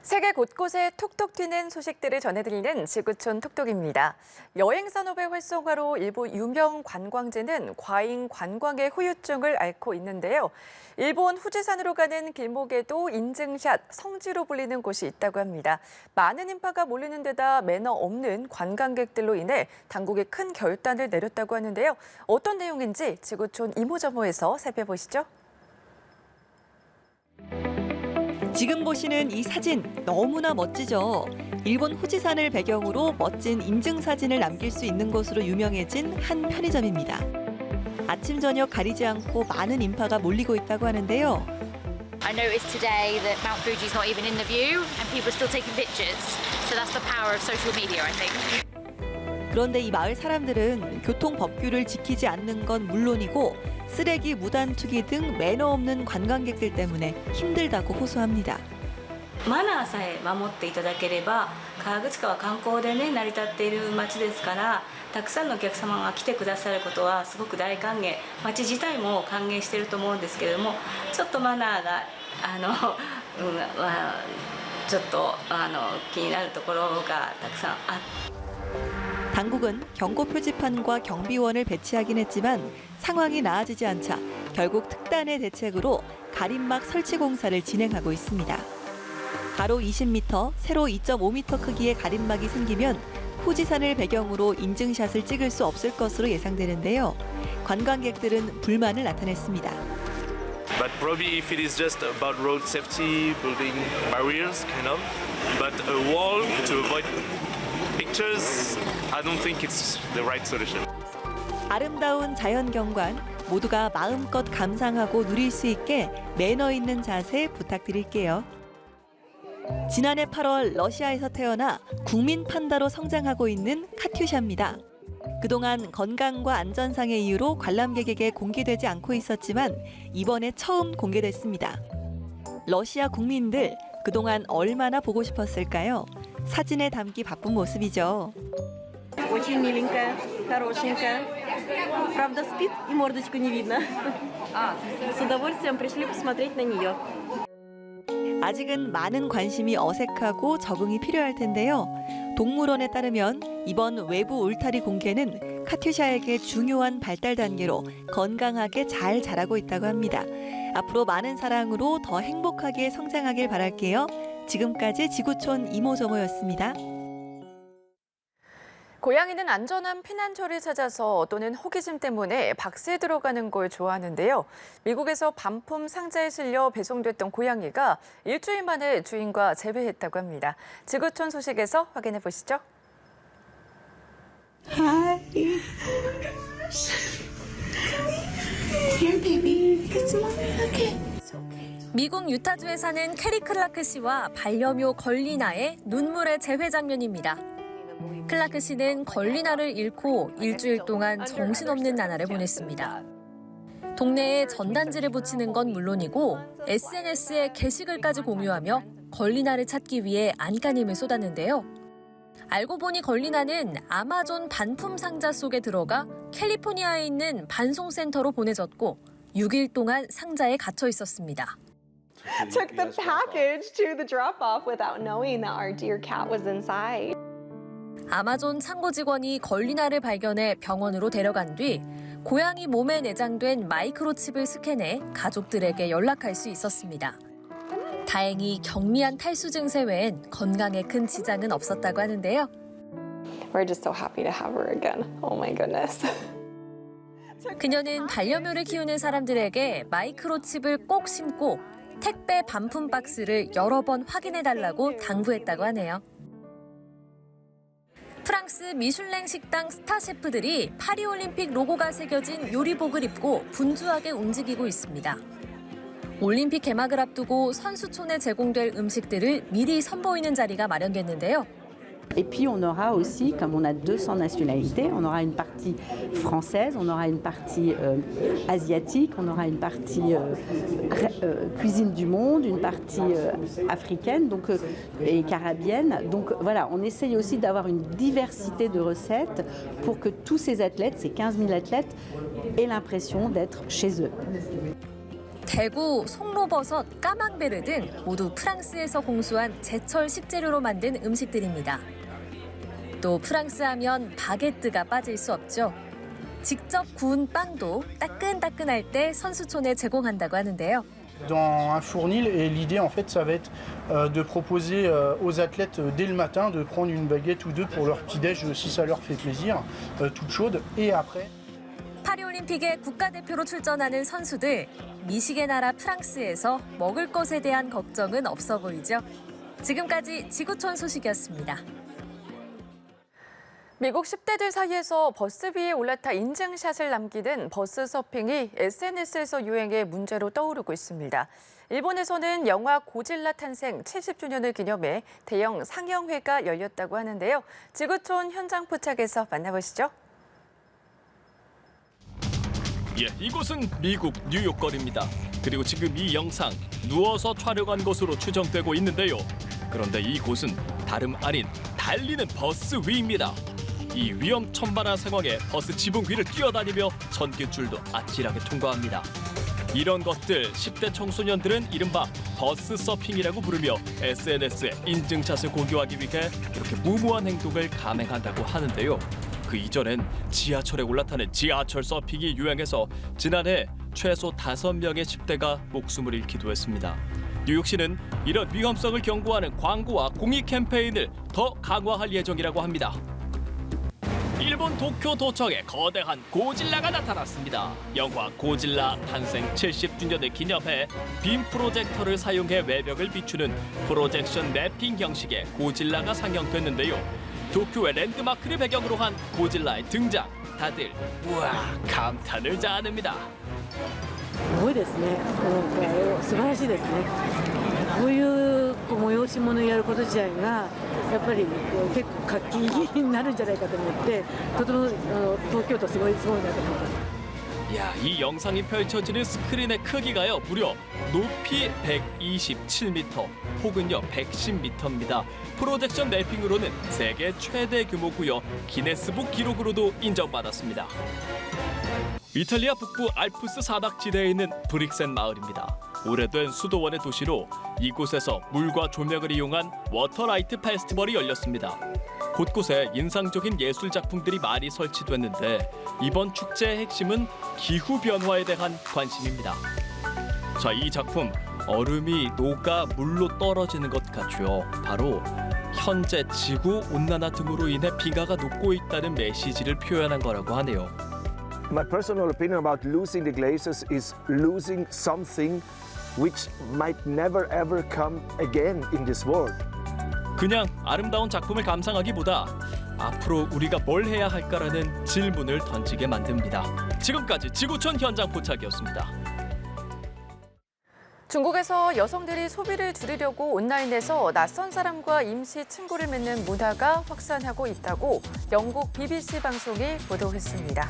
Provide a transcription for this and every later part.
세계 곳곳에 톡톡 튀는 소식들을 전해드리는 지구촌 톡톡입니다. 여행 산업의 활성화로 일부 유명 관광지는 과잉 관광의 후유증을 앓고 있는데요. 일본 후지산으로 가는 길목에도 인증샷 성지로 불리는 곳이 있다고 합니다. 많은 인파가 몰리는 데다 매너 없는 관광객들로 인해 당국이 큰 결단을 내렸다고 하는데요. 어떤 내용인지 지구촌 이모저모에서 살펴보시죠. 지금 보시는 이 사진 너무나 멋지죠? 일본 후지산을 배경으로 멋진 인증사진을 남길 수 있는 곳으로 유명해진 한 편의점입니다. 아침 저녁 가리지 않고 많은 인파가 몰리고 있다고 하는데요. I noticed today that Mount Fuji's not even in the view and people are still taking pictures. So that's the power of social media, I think. 그런데 이 마을 사람들은 교통 법규를 지키지 않는 건 물론이고 쓰레기 무단 투기 등 매너 없는 관광객들 때문에 힘들다고 호소합니다. マナーさえ守っていただければ河口湖は観光でね成り立っている町ですからたくさんのお客様が来てくださることはすごく大歓迎町自体も歓迎していると思うんですけれどもちょっとマナーがちょっと気になるところがたくさんあって 당국은 경고 표지판과 경비원을 배치하긴 했지만 상황이 나아지지 않자 결국 특단의 대책으로 가림막 설치 공사를 진행하고 있습니다. 가로 20m, 세로 2.5m 크기의 가림막이 생기면 후지산을 배경으로 인증샷을 찍을 수 없을 것으로 예상되는데요. 관광객들은 불만을 나타냈습니다. But probably if it is just about road safety, building barriers, kind of, but a wall to avoid pictures, I don't think it's the right solution. 아름다운 자연 경관 모두가 마음껏 감상하고 누릴 수 있게 매너 있는 자세 부탁드릴게요. 지난해 8월 러시아에서 태어나 국민 판다로 성장하고 있는 카튜샤입니다. 그동안 건강과 안전상의 이유로 관람객에게 공개되지 않고 있었지만 이번에 처음 공개됐습니다. 러시아 국민들 그동안 얼마나 보고 싶었을까요? 사진에 담기 바쁜 모습이죠. Очень миленькая, хорошенькая. Правда, спит и мордочку не видно. С удовольствием пришли посмотреть на нее. 아직은 많은 관심이 어색하고 적응이 필요할 텐데요. 동물원에 따르면 이번 외부 울타리 공개는 카튜샤에게 중요한 발달 단계로 건강하게 잘 자라고 있다고 합니다. 앞으로 많은 사랑으로 더 행복하게 성장하길 바랄게요. 지금까지 지구촌 이모저모였습니다. 고양이는 안전한 피난처를 찾아서 또는 호기심 때문에 박스에 들어가는 걸 좋아하는데요. 미국에서 반품 상자에 실려 배송됐던 고양이가 일주일 만에 주인과 재회했다고 합니다. 지구촌 소식에서 확인해 보시죠. Hi. Here, baby. It's mommy. Okay. 미국 유타주에 사는 캐리 클라크 씨와 반려묘 걸리나의 눈물의 재회 장면입니다. 클라크 씨는 걸리나를 잃고 일주일 동안 정신없는 나날을 보냈습니다. 동네에 전단지를 붙이는 건 물론이고 SNS에 게시글까지 공유하며 걸리나를 찾기 위해 안간힘을 쏟았는데요. 알고 보니 걸리나는 아마존 반품 상자 속에 들어가 캘리포니아에 있는 반송센터로 보내졌고 6일 동안 상자에 갇혀 있었습니다. Took the package to the drop-off without knowing that our dear cat was inside. 아마존 창고 직원이 걸리나를 발견해 병원으로 데려간 뒤 고양이 몸에 내장된 마이크로칩을 스캔해 가족들에게 연락할 수 있었습니다. 다행히 경미한 탈수 증세 외엔 건강에 큰 지장은 없었다고 하는데요. We're just so happy to have her again. Oh my goodness. 그녀는 반려묘를 키우는 사람들에게 마이크로칩을 꼭 심고 택배 반품 박스를 여러 번 확인해달라고 당부했다고 하네요. 프랑스 미슐랭 식당 스타 셰프들이 파리올림픽 로고가 새겨진 요리복을 입고 분주하게 움직이고 있습니다. 올림픽 개막을 앞두고 선수촌에 제공될 음식들을 미리 선보이는 자리가 마련됐는데요. Et puis on aura aussi, comme on a 200 nationalités, on aura une partie française, on aura une partie asiatique, on aura une partie cuisine du monde, une partie africaine donc, et caribéenne. Donc voilà, on essaye aussi d'avoir une diversité de recettes pour que tous ces athlètes, ces 15 000 athlètes, aient l'impression d'être chez eux. 대구, 송로버섯, 까망베르 등 모두 프랑스에서 공수한 제철 식재료로 만든 음식들입니다. 또 프랑스 하면 바게트가 빠질 수 없죠. 직접 구운 빵도 따끈따끈할 때 선수촌에 제공한다고 하는데요. Dans un fournil, et l'idée en fait ça va être de proposer aux athlètes dès le matin de prendre une baguette ou deux pour leur petit-déj si ça leur fait plaisir, toute chaude, et après. 파리올림픽에 국가대표로 출전하는 선수들, 미식의 나라 프랑스에서 먹을 것에 대한 걱정은 없어 보이죠. 지금까지 지구촌 소식이었습니다. 미국 10대들 사이에서 버스 위에 올라타 인증샷을 남기는 버스 서핑이 SNS에서 유행해 문제로 떠오르고 있습니다. 일본에서는 영화 고질라 탄생 70주년을 기념해 대형 상영회가 열렸다고 하는데요. 지구촌 현장 포착에서 만나보시죠. 예, 이곳은 미국 뉴욕거리입니다. 그리고 지금 이 영상 누워서 촬영한 것으로 추정되고 있는데요. 그런데 이곳은 다름 아닌 달리는 버스 위입니다. 이 위험천만한 상황에 버스 지붕 위를 뛰어다니며 전기줄도 아찔하게 통과합니다. 이런 것들 10대 청소년들은 이른바 버스 서핑이라고 부르며 SNS에 인증샷을 공유하기 위해 이렇게 무모한 행동을 감행한다고 하는데요. 그 이전엔 지하철에 올라타는 지하철 서핑이 유행해서 지난해 최소 5명의 10대가 목숨을 잃기도 했습니다. 뉴욕시는 이런 위험성을 경고하는 광고와 공익 캠페인을 더 강화할 예정이라고 합니다. 일본 도쿄 도청에 거대한 고질라가 나타났습니다. 영화 고질라 탄생 70주년을 기념해 빔 프로젝터를 사용해 외벽을 비추는 프로젝션 매핑 형식의 고질라가 상영됐는데요. 도쿄의 랜드마크를 배경으로 한 고질라의 등장, 다들 우와 감탄을 자아냅니다. すごいですね。素晴らしいですね。こういう催し物をやること自体がやっぱり結構活気になるんじゃないかと思って、とても東京都すごいなと思います。 야, 이 영상이 펼쳐지는 스크린의 크기가요 무려 높이 127m 혹은요 110m입니다. 프로젝션 매핑으로는 세계 최대 규모고요. 기네스북 기록으로도 인정받았습니다. 이탈리아 북부 알프스 사막지대에 있는 브릭센 마을입니다. 오래된 수도원의 도시로 이곳에서 물과 조명을 이용한 워터라이트 페스티벌이 열렸습니다. 곳곳에 인상적인 예술 작품들이 많이 설치됐는데 이번 축제의 핵심은 기후 변화에 대한 관심입니다. 자, 이 작품 얼음이 녹아 물로 떨어지는 것 같죠. 바로 현재 지구 온난화 등으로 인해 빙하가 녹고 있다는 메시지를 표현한 거라고 하네요. My personal opinion about losing the glaciers is losing something which might never ever come again in this world. 그냥 아름다운 작품을 감상하기보다 앞으로 우리가 뭘 해야 할까라는 질문을 던지게 만듭니다. 지금까지 지구촌 현장 포착이었습니다. 중국에서 여성들이 소비를 줄이려고 온라인에서 낯선 사람과 임시 친구를 맺는 문화가 확산하고 있다고 영국 BBC 방송이 보도했습니다.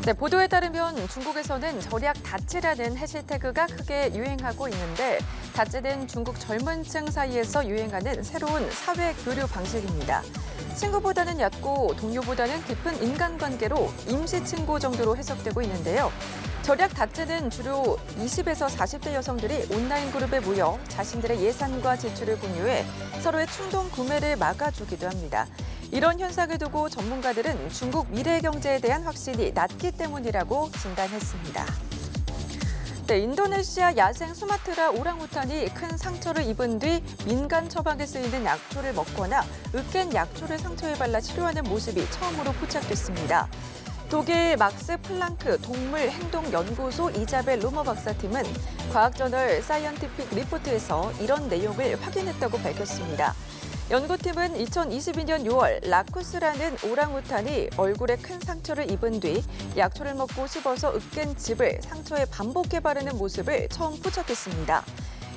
네, 보도에 따르면 중국에서는 절약 다찌라는 해시태그가 크게 유행하고 있는데 다찌는 중국 젊은 층 사이에서 유행하는 새로운 사회 교류 방식입니다. 친구보다는 얕고 동료보다는 깊은 인간관계로 임시 친구 정도로 해석되고 있는데요. 절약 다찌는 주로 20에서 40대 여성들이 온라인 그룹에 모여 자신들의 예산과 지출을 공유해 서로의 충동 구매를 막아주기도 합니다. 이런 현상을 두고 전문가들은 중국 미래 경제에 대한 확신이 낮기 때문이라고 진단했습니다. 네, 인도네시아 야생 수마트라 오랑우탄이 큰 상처를 입은 뒤 민간 처방에 쓰이는 약초를 먹거나 으깬 약초를 상처에 발라 치료하는 모습이 처음으로 포착됐습니다. 독일 막스 플랑크 동물행동연구소 이자벨 로머 박사팀은 과학저널 사이언티픽 리포트에서 이런 내용을 확인했다고 밝혔습니다. 연구팀은 2022년 6월 라쿠스라는 오랑우탄이 얼굴에 큰 상처를 입은 뒤 약초를 먹고 씹어서 으깬 즙을 상처에 반복해 바르는 모습을 처음 포착했습니다.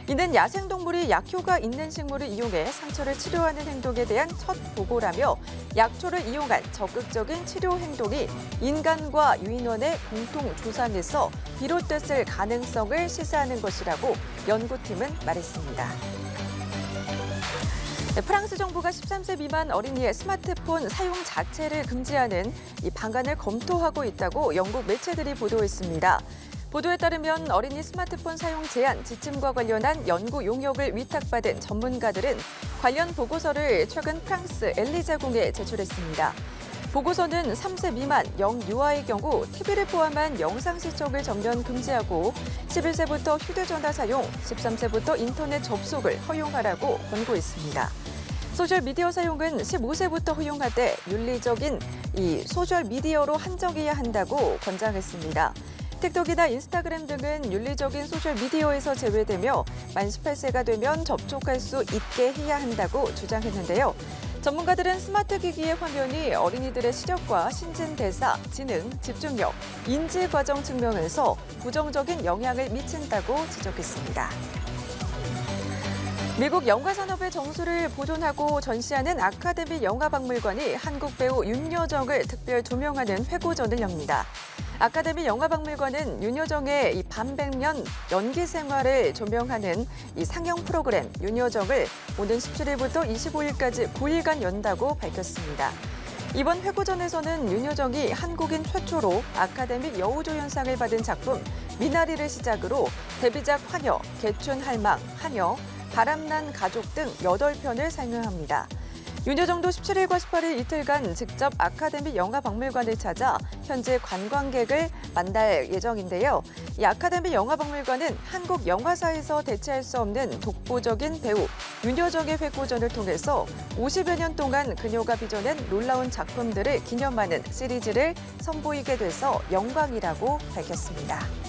이는 야생동물이 약효가 있는 식물을 이용해 상처를 치료하는 행동에 대한 첫 보고라며 약초를 이용한 적극적인 치료 행동이 인간과 유인원의 공통 조상에서 비롯됐을 가능성을 시사하는 것이라고 연구팀은 말했습니다. 네, 프랑스 정부가 13세 미만 어린이의 스마트폰 사용 자체를 금지하는 이 방안을 검토하고 있다고 영국 매체들이 보도했습니다. 보도에 따르면 어린이 스마트폰 사용 제한 지침과 관련한 연구 용역을 위탁받은 전문가들은 관련 보고서를 최근 프랑스 엘리제궁에 제출했습니다. 보고서는 3세 미만 영유아의 경우 TV를 포함한 영상 시청을 전면 금지하고 11세부터 휴대전화 사용, 13세부터 인터넷 접속을 허용하라고 권고했습니다. 소셜미디어 사용은 15세부터 허용하되 윤리적인 이 소셜미디어로 한정해야 한다고 권장했습니다. 틱톡이나 인스타그램 등은 윤리적인 소셜미디어에서 제외되며 만 18세가 되면 접촉할 수 있게 해야 한다고 주장했는데요. 전문가들은 스마트 기기의 화면이 어린이들의 시력과 신진대사, 지능, 집중력, 인지 과정 측면에서 부정적인 영향을 미친다고 지적했습니다. 미국 영화산업의 정수를 보존하고 전시하는 아카데미 영화박물관이 한국 배우 윤여정을 특별 조명하는 회고전을 엽니다. 아카데미 영화박물관은 윤여정의 이 반백년 연기 생활을 조명하는 이 상영 프로그램 윤여정을 오는 17일부터 25일까지 9일간 연다고 밝혔습니다. 이번 회고전에서는 윤여정이 한국인 최초로 아카데미 여우조연상을 받은 작품 미나리를 시작으로 데뷔작 화녀, 개춘할망, 하녀, 바람난 가족 등 8편을 상영합니다. 윤여정도 17일과 18일 이틀간 직접 아카데미 영화박물관을 찾아 현재 관광객을 만날 예정인데요. 이 아카데미 영화박물관은 한국 영화사에서 대체할 수 없는 독보적인 배우 윤여정의 회고전을 통해서 50여 년 동안 그녀가 빚어낸 놀라운 작품들을 기념하는 시리즈를 선보이게 돼서 영광이라고 밝혔습니다.